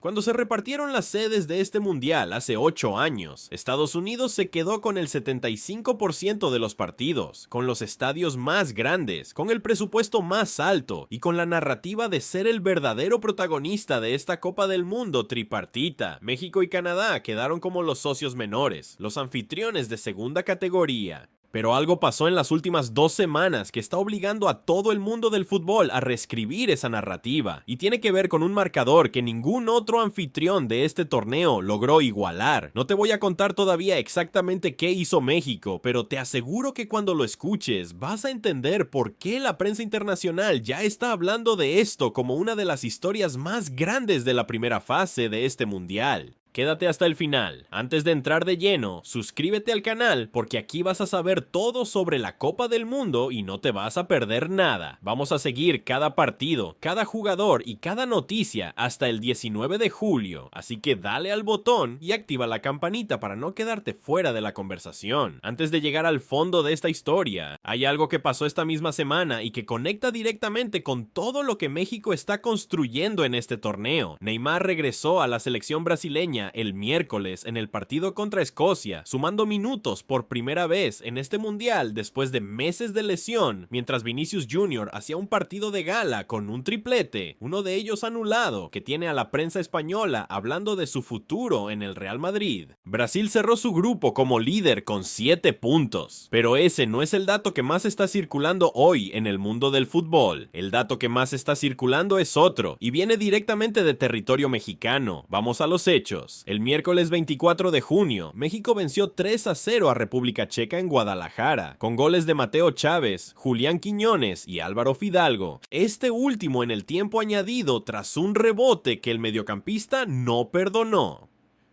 Cuando se repartieron las sedes de este mundial hace 8 años, Estados Unidos se quedó con el 75% de los partidos, con los estadios más grandes, con el presupuesto más alto y con la narrativa de ser el verdadero protagonista de esta Copa del Mundo tripartita. México y Canadá quedaron como los socios menores, los anfitriones de segunda categoría. Pero algo pasó en las últimas 2 semanas que está obligando a todo el mundo del fútbol a reescribir esa narrativa, y tiene que ver con un marcador que ningún otro anfitrión de este torneo logró igualar. No te voy a contar todavía exactamente qué hizo México, pero te aseguro que cuando lo escuches vas a entender por qué la prensa internacional ya está hablando de esto como una de las historias más grandes de la primera fase de este mundial. Quédate hasta el final. Antes de entrar de lleno, suscríbete al canal porque aquí vas a saber todo sobre la Copa del Mundo y no te vas a perder nada. Vamos a seguir cada partido, cada jugador y cada noticia hasta el 19 de julio, así que dale al botón y activa la campanita para no quedarte fuera de la conversación. Antes de llegar al fondo de esta historia, hay algo que pasó esta misma semana y que conecta directamente con todo lo que México está construyendo en este torneo. Neymar regresó a la selección brasileña el miércoles en el partido contra Escocia, sumando minutos por primera vez en este mundial después de meses de lesión, mientras Vinicius Jr. hacía un partido de gala con un triplete, uno de ellos anulado, que tiene a la prensa española hablando de su futuro en el Real Madrid. Brasil cerró su grupo como líder con 7 puntos, pero ese no es el dato que más está circulando hoy en el mundo del fútbol. El dato que más está circulando es otro, y viene directamente de territorio mexicano. Vamos a los hechos. El miércoles 24 de junio, México venció 3-0 a República Checa en Guadalajara, con goles de Mateo Chávez, Julián Quiñones y Álvaro Fidalgo. Este último en el tiempo añadido tras un rebote que el mediocampista no perdonó.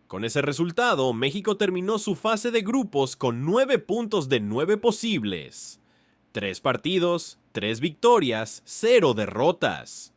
Con ese resultado, México terminó su fase de grupos con 9 puntos de 9 posibles. 3 partidos, 3 victorias, 0 derrotas.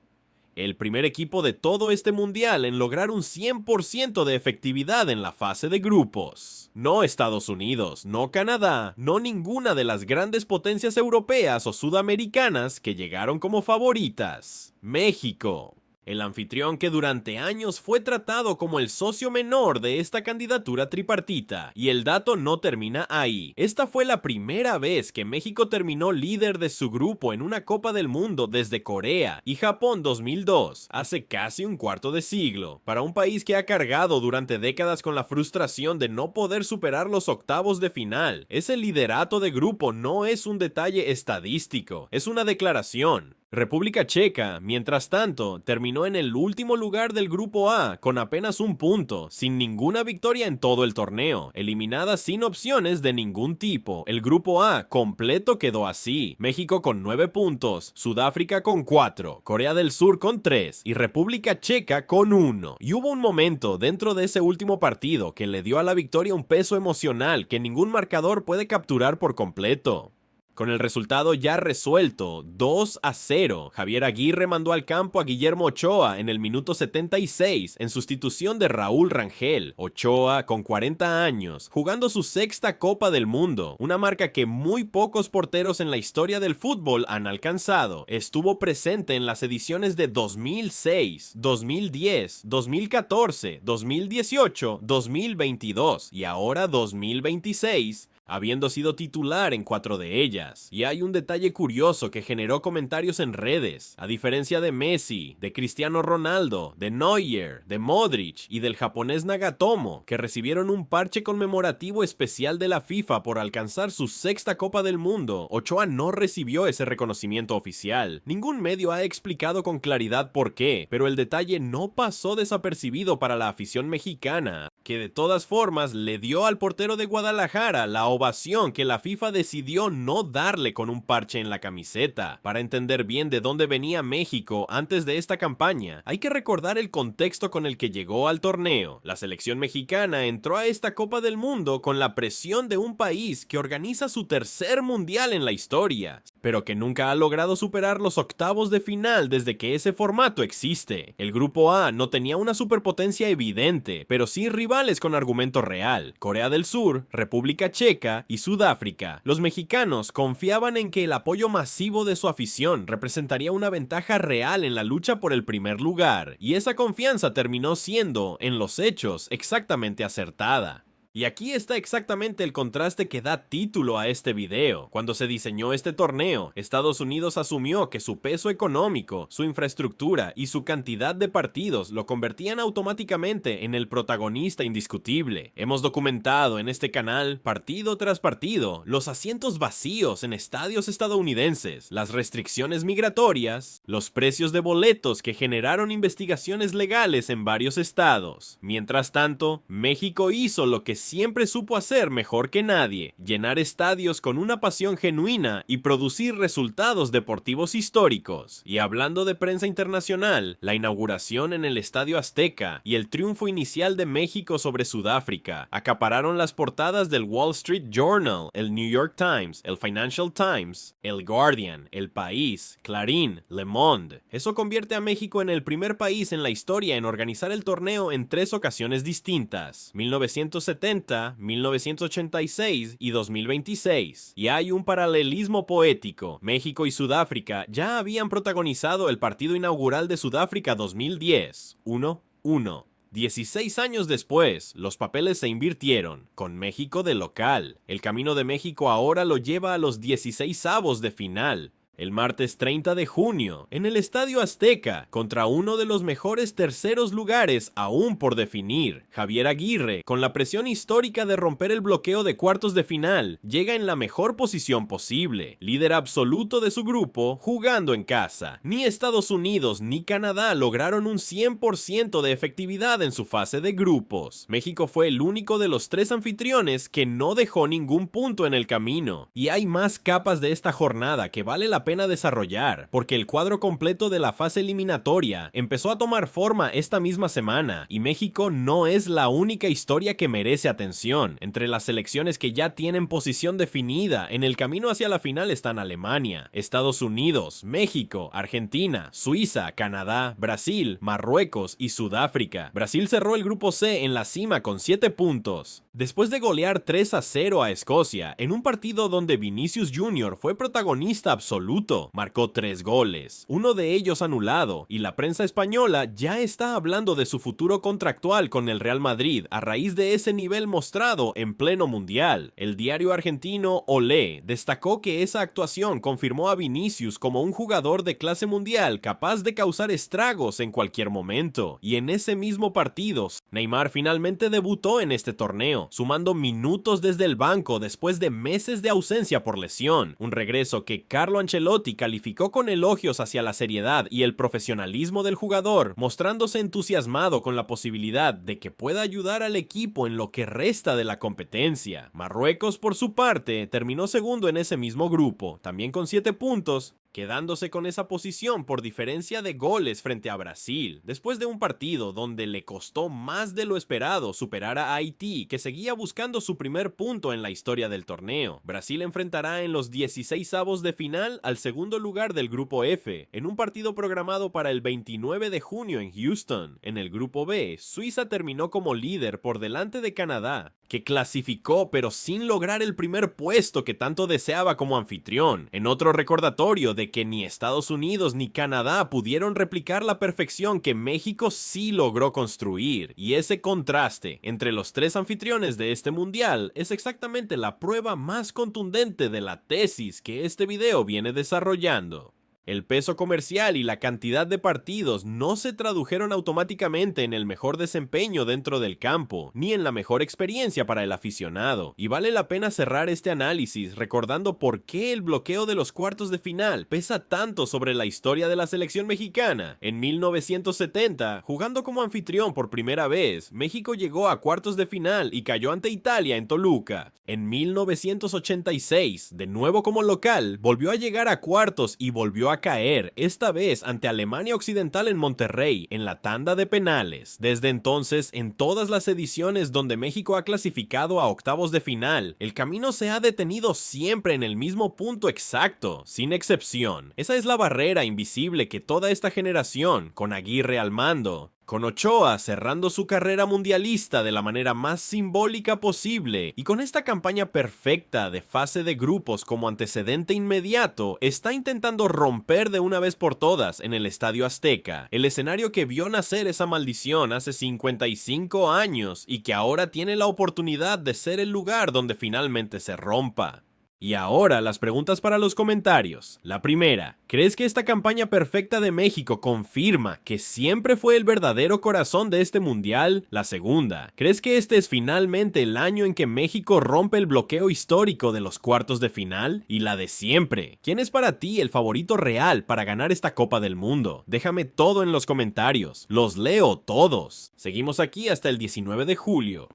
El primer equipo de todo este mundial en lograr un 100% de efectividad en la fase de grupos. No Estados Unidos, no Canadá, no ninguna de las grandes potencias europeas o sudamericanas que llegaron como favoritas. México. El anfitrión que durante años fue tratado como el socio menor de esta candidatura tripartita. Y el dato no termina ahí. Esta fue la primera vez que México terminó líder de su grupo en una Copa del Mundo desde Corea y Japón 2002, hace casi un cuarto de siglo. Para un país que ha cargado durante décadas con la frustración de no poder superar los octavos de final, ese liderato de grupo no es un detalle estadístico, es una declaración. República Checa, mientras tanto, terminó en el último lugar del Grupo A con apenas un punto, sin ninguna victoria en todo el torneo, eliminada sin opciones de ningún tipo. El Grupo A completo quedó así: México con 9 puntos, Sudáfrica con 4, Corea del Sur con 3 y República Checa con 1. Y hubo un momento dentro de ese último partido que le dio a la victoria un peso emocional que ningún marcador puede capturar por completo. Con el resultado ya resuelto, 2-0, Javier Aguirre mandó al campo a Guillermo Ochoa en el minuto 76 en sustitución de Raúl Rangel. Ochoa, con 40 años, jugando su 6ª Copa del Mundo, una marca que muy pocos porteros en la historia del fútbol han alcanzado. Estuvo presente en las ediciones de 2006, 2010, 2014, 2018, 2022 y ahora 2026. Habiendo sido titular en 4 de ellas. Y hay un detalle curioso que generó comentarios en redes. A diferencia de Messi, de Cristiano Ronaldo, de Neuer, de Modric y del japonés Nagatomo, que recibieron un parche conmemorativo especial de la FIFA por alcanzar su 6ª Copa del Mundo, Ochoa no recibió ese reconocimiento oficial. Ningún medio ha explicado con claridad por qué, pero el detalle no pasó desapercibido para la afición mexicana, que de todas formas le dio al portero de Guadalajara la ovación que la FIFA decidió no darle con un parche en la camiseta. Para entender bien de dónde venía México antes de esta campaña, hay que recordar el contexto con el que llegó al torneo. La selección mexicana entró a esta Copa del Mundo con la presión de un país que organiza su 3er mundial en la historia, pero que nunca ha logrado superar los octavos de final desde que ese formato existe. El Grupo A no tenía una superpotencia evidente, pero sí rivales rivales con argumento real: Corea del Sur, República Checa y Sudáfrica. Los mexicanos confiaban en que el apoyo masivo de su afición representaría una ventaja real en la lucha por el primer lugar, y esa confianza terminó siendo, en los hechos, exactamente acertada. Y aquí está exactamente el contraste que da título a este video. Cuando se diseñó este torneo, Estados Unidos asumió que su peso económico, su infraestructura y su cantidad de partidos lo convertían automáticamente en el protagonista indiscutible. Hemos documentado en este canal, partido tras partido, los asientos vacíos en estadios estadounidenses, las restricciones migratorias, los precios de boletos que generaron investigaciones legales en varios estados. Mientras tanto, México hizo lo que siempre supo hacer mejor que nadie: llenar estadios con una pasión genuina y producir resultados deportivos históricos. Y hablando de prensa internacional, la inauguración en el Estadio Azteca y el triunfo inicial de México sobre Sudáfrica acapararon las portadas del Wall Street Journal, el New York Times, el Financial Times, el Guardian, El País, Clarín, Le Monde. Eso convierte a México en el primer país en la historia en organizar el torneo en 3 ocasiones distintas: 1970, 1986 y 2026. Y hay un paralelismo poético: México y Sudáfrica ya habían protagonizado el partido inaugural de Sudáfrica 2010, 1-1. 16 años después, los papeles se invirtieron, con México de local. El camino de México ahora lo lleva a los 16avos de final. El martes 30 de junio, en el Estadio Azteca, contra uno de los mejores terceros lugares aún por definir. Javier Aguirre, con la presión histórica de romper el bloqueo de cuartos de final, llega en la mejor posición posible, líder absoluto de su grupo, jugando en casa. Ni Estados Unidos ni Canadá lograron un 100% de efectividad en su fase de grupos. México fue el único de los 3 anfitriones que no dejó ningún punto en el camino. Y hay más capas de esta jornada que vale la pena desarrollar, porque el cuadro completo de la fase eliminatoria empezó a tomar forma esta misma semana, y México no es la única historia que merece atención. Entre las selecciones que ya tienen posición definida en el camino hacia la final están Alemania, Estados Unidos, México, Argentina, Suiza, Canadá, Brasil, Marruecos y Sudáfrica. Brasil cerró el grupo C en la cima con 7 puntos. Después de golear 3-0 a Escocia, en un partido donde Vinicius Jr. fue protagonista absoluto, marcó 3 goles, uno de ellos anulado, y la prensa española ya está hablando de su futuro contractual con el Real Madrid a raíz de ese nivel mostrado en pleno mundial. El diario argentino Olé destacó que esa actuación confirmó a Vinicius como un jugador de clase mundial capaz de causar estragos en cualquier momento, y en ese mismo partido, Neymar finalmente debutó en este torneo, sumando minutos desde el banco después de meses de ausencia por lesión, un regreso que Carlo Ancelotti calificó con elogios hacia la seriedad y el profesionalismo del jugador, mostrándose entusiasmado con la posibilidad de que pueda ayudar al equipo en lo que resta de la competencia. Marruecos, por su parte, terminó segundo en ese mismo grupo, también con 7 puntos, quedándose con esa posición por diferencia de goles frente a Brasil, después de un partido donde le costó más de lo esperado superar a Haití, que seguía buscando su primer punto en la historia del torneo. Brasil enfrentará en los 16avos de final al segundo lugar del grupo F, en un partido programado para el 29 de junio en Houston. En el grupo B, Suiza terminó como líder por delante de Canadá, que clasificó pero sin lograr el primer puesto que tanto deseaba como anfitrión, en otro recordatorio de que ni Estados Unidos ni Canadá pudieron replicar la perfección que México sí logró construir, y ese contraste entre los 3 anfitriones de este mundial es exactamente la prueba más contundente de la tesis que este video viene desarrollando. El peso comercial y la cantidad de partidos no se tradujeron automáticamente en el mejor desempeño dentro del campo, ni en la mejor experiencia para el aficionado, y vale la pena cerrar este análisis recordando por qué el bloqueo de los cuartos de final pesa tanto sobre la historia de la selección mexicana. En 1970, jugando como anfitrión por primera vez, México llegó a cuartos de final y cayó ante Italia en Toluca. En 1986, de nuevo como local, volvió a llegar a cuartos y volvió a caer, esta vez ante Alemania Occidental en Monterrey, en la tanda de penales. Desde entonces, en todas las ediciones donde México ha clasificado a octavos de final, el camino se ha detenido siempre en el mismo punto exacto, sin excepción. Esa es la barrera invisible que toda esta generación, con Aguirre al mando, Con Ochoa cerrando su carrera mundialista de la manera más simbólica posible y con esta campaña perfecta de fase de grupos como antecedente inmediato, está intentando romper de una vez por todas en el Estadio Azteca, el escenario que vio nacer esa maldición hace 55 años y que ahora tiene la oportunidad de ser el lugar donde finalmente se rompa. Y ahora las preguntas para los comentarios. La primera, ¿crees que esta campaña perfecta de México confirma que siempre fue el verdadero corazón de este mundial? La segunda, ¿crees que este es finalmente el año en que México rompe el bloqueo histórico de los cuartos de final? Y la de siempre, ¿quién es para ti el favorito real para ganar esta Copa del Mundo? Déjame todo en los comentarios, los leo todos. Seguimos aquí hasta el 19 de julio.